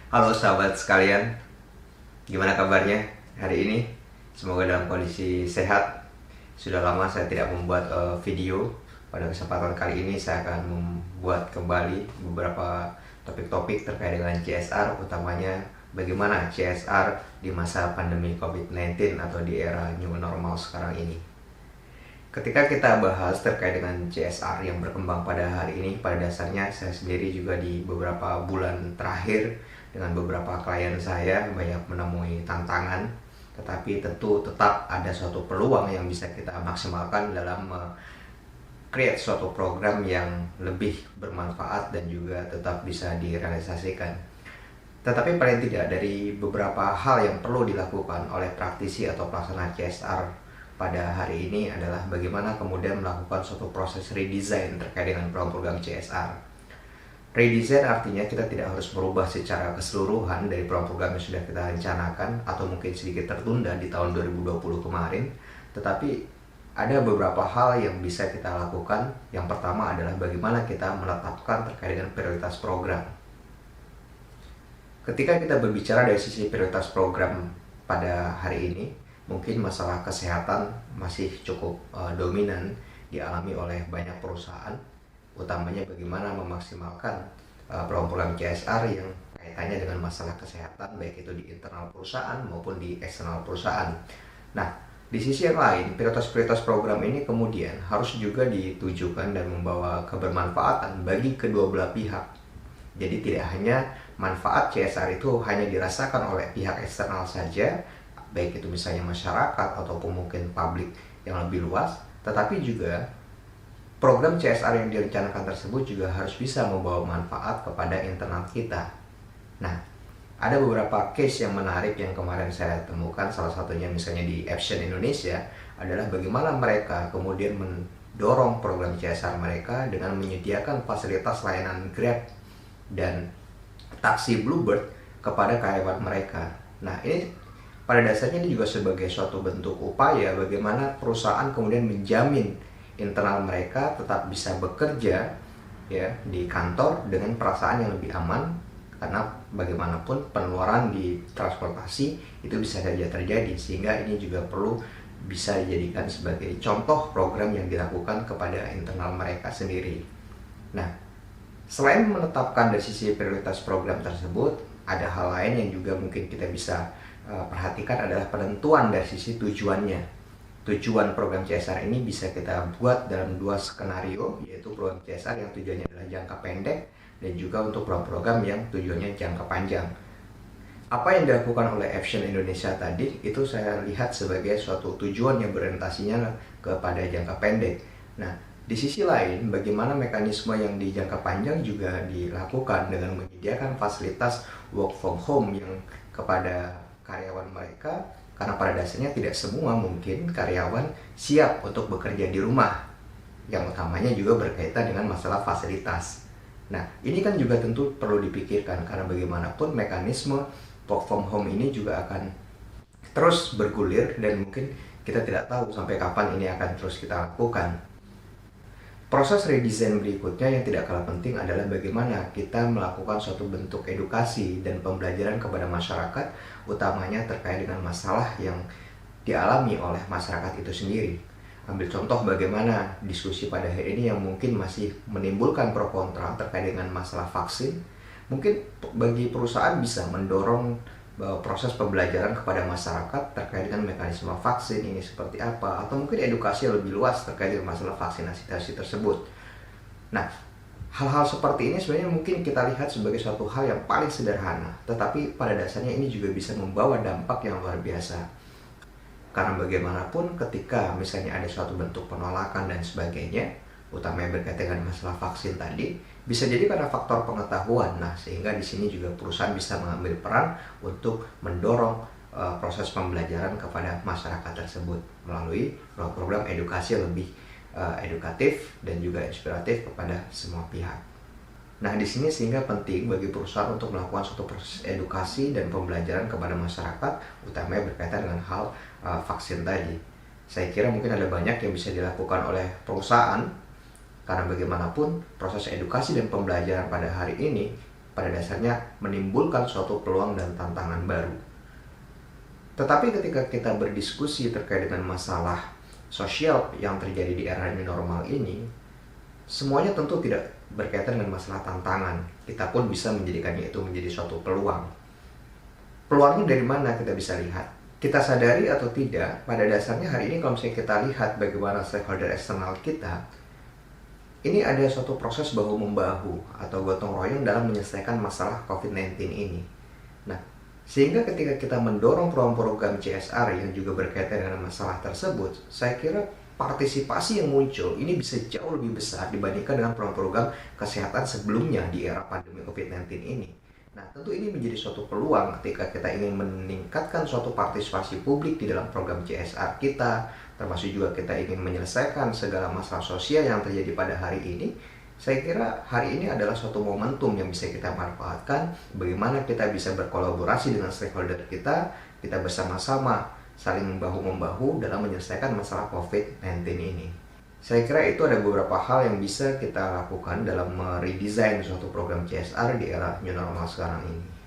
Halo sahabat sekalian, gimana kabarnya hari ini? Semoga dalam kondisi sehat. Sudah lama saya tidak membuat video. Pada kesempatan kali ini saya akan membuat kembali beberapa topik-topik terkait dengan CSR, utamanya bagaimana CSR di masa pandemi COVID-19 atau di era new normal sekarang ini. Ketika kita bahas terkait dengan CSR yang berkembang pada hari ini, pada dasarnya saya sendiri juga di beberapa bulan terakhir dengan beberapa klien saya banyak menemui tantangan, tetapi tentu tetap ada suatu peluang yang bisa kita maksimalkan dalam create suatu program yang lebih bermanfaat dan juga tetap bisa direalisasikan. Tetapi paling tidak dari beberapa hal yang perlu dilakukan oleh praktisi atau pelaksana CSR pada hari ini adalah bagaimana kemudian melakukan suatu proses redesign terkait dengan program-program CSR. Redesign artinya kita tidak harus merubah secara keseluruhan dari program-program yang sudah kita rencanakan atau mungkin sedikit tertunda di tahun 2020 kemarin, tetapi ada beberapa hal yang bisa kita lakukan. Yang pertama adalah bagaimana kita menetapkan terkait dengan prioritas program. Ketika kita berbicara dari sisi prioritas program pada hari ini, mungkin masalah kesehatan masih cukup dominan dialami oleh banyak perusahaan, utamanya bagaimana memaksimalkan program CSR yang kaitannya dengan masalah kesehatan, baik itu di internal perusahaan maupun di eksternal perusahaan. Nah, di sisi yang lain, prioritas-prioritas program ini kemudian harus juga ditujukan dan membawa kebermanfaatan bagi kedua belah pihak. Jadi tidak hanya manfaat CSR itu hanya dirasakan oleh pihak eksternal saja, baik itu misalnya masyarakat ataupun mungkin publik yang lebih luas, tetapi juga program CSR yang direncanakan tersebut juga harus bisa membawa manfaat kepada internal kita. Nah, ada beberapa case yang menarik yang kemarin saya temukan, salah satunya misalnya di Action Indonesia, adalah bagaimana mereka kemudian mendorong program CSR mereka dengan menyediakan fasilitas layanan Grab dan taksi Bluebird kepada karyawan mereka. Nah, ini pada dasarnya ini juga sebagai suatu bentuk upaya bagaimana perusahaan kemudian menjamin internal mereka tetap bisa bekerja ya di kantor dengan perasaan yang lebih aman, karena bagaimanapun penularan di transportasi itu bisa saja terjadi, sehingga ini juga perlu bisa dijadikan sebagai contoh program yang dilakukan kepada internal mereka sendiri. Nah, selain menetapkan dari sisi prioritas program tersebut, ada hal lain yang juga mungkin kita bisa perhatikan adalah penentuan dari sisi tujuannya. Tujuan program CSR ini bisa kita buat dalam dua skenario, yaitu program CSR yang tujuannya adalah jangka pendek dan juga untuk program-program yang tujuannya jangka panjang. Apa yang dilakukan oleh Action Indonesia tadi itu saya lihat sebagai suatu tujuan yang berorientasinya kepada jangka pendek. Nah, di sisi lain, bagaimana mekanisme yang di jangka panjang juga dilakukan dengan menyediakan fasilitas work from home yang kepada karyawan mereka, karena pada dasarnya tidak semua mungkin karyawan siap untuk bekerja di rumah. Yang utamanya juga berkaitan dengan masalah fasilitas. Nah, ini kan juga tentu perlu dipikirkan, karena bagaimanapun mekanisme work from home ini juga akan terus bergulir dan mungkin kita tidak tahu sampai kapan ini akan terus kita lakukan. Proses redesign berikutnya yang tidak kalah penting adalah bagaimana kita melakukan suatu bentuk edukasi dan pembelajaran kepada masyarakat, utamanya terkait dengan masalah yang dialami oleh masyarakat itu sendiri. Ambil contoh bagaimana diskusi pada hari ini yang mungkin masih menimbulkan pro kontra terkait dengan masalah vaksin. Mungkin bagi perusahaan bisa mendorong proses pembelajaran kepada masyarakat terkait dengan mekanisme vaksin ini seperti apa, atau mungkin edukasi lebih luas terkait dengan masalah vaksinasi tersebut. Nah, hal-hal seperti ini sebenarnya mungkin kita lihat sebagai suatu hal yang paling sederhana, tetapi pada dasarnya ini juga bisa membawa dampak yang luar biasa. Karena bagaimanapun ketika misalnya ada suatu bentuk penolakan dan sebagainya, utamanya berkaitan dengan masalah vaksin tadi, bisa jadi karena faktor pengetahuan. Nah, sehingga di sini juga perusahaan bisa mengambil peran untuk mendorong proses pembelajaran kepada masyarakat tersebut melalui program edukasi lebih edukatif dan juga inspiratif kepada semua pihak. Nah, di sini sehingga penting bagi perusahaan untuk melakukan suatu proses edukasi dan pembelajaran kepada masyarakat, utamanya berkaitan dengan hal vaksin tadi. Saya kira mungkin ada banyak yang bisa dilakukan oleh perusahaan, karena bagaimanapun proses edukasi dan pembelajaran pada hari ini pada dasarnya menimbulkan suatu peluang dan tantangan baru. Tetapi ketika kita berdiskusi terkait dengan masalah sosial yang terjadi di era new normal ini, semuanya tentu tidak berkaitan dengan masalah tantangan. Kita pun bisa menjadikannya itu menjadi suatu peluang. Peluangnya dari mana kita bisa lihat? Kita sadari atau tidak, pada dasarnya hari ini kalau misalnya kita lihat bagaimana stakeholder eksternal kita, ini ada suatu proses bahu-membahu atau gotong royong dalam menyelesaikan masalah COVID-19 ini. Nah, sehingga ketika kita mendorong program-program CSR yang juga berkaitan dengan masalah tersebut, saya kira partisipasi yang muncul ini bisa jauh lebih besar dibandingkan dengan program-program kesehatan sebelumnya di era pandemi COVID-19 ini. Nah, tentu ini menjadi suatu peluang ketika kita ingin meningkatkan suatu partisipasi publik di dalam program CSR kita, termasuk juga kita ingin menyelesaikan segala masalah sosial yang terjadi pada hari ini. Saya kira hari ini adalah suatu momentum yang bisa kita manfaatkan, bagaimana kita bisa berkolaborasi dengan stakeholder kita bersama-sama saling membahu-membahu dalam menyelesaikan masalah COVID-19 ini. Saya kira itu ada beberapa hal yang bisa kita lakukan dalam meredesain suatu program CSR di era new normal sekarang ini.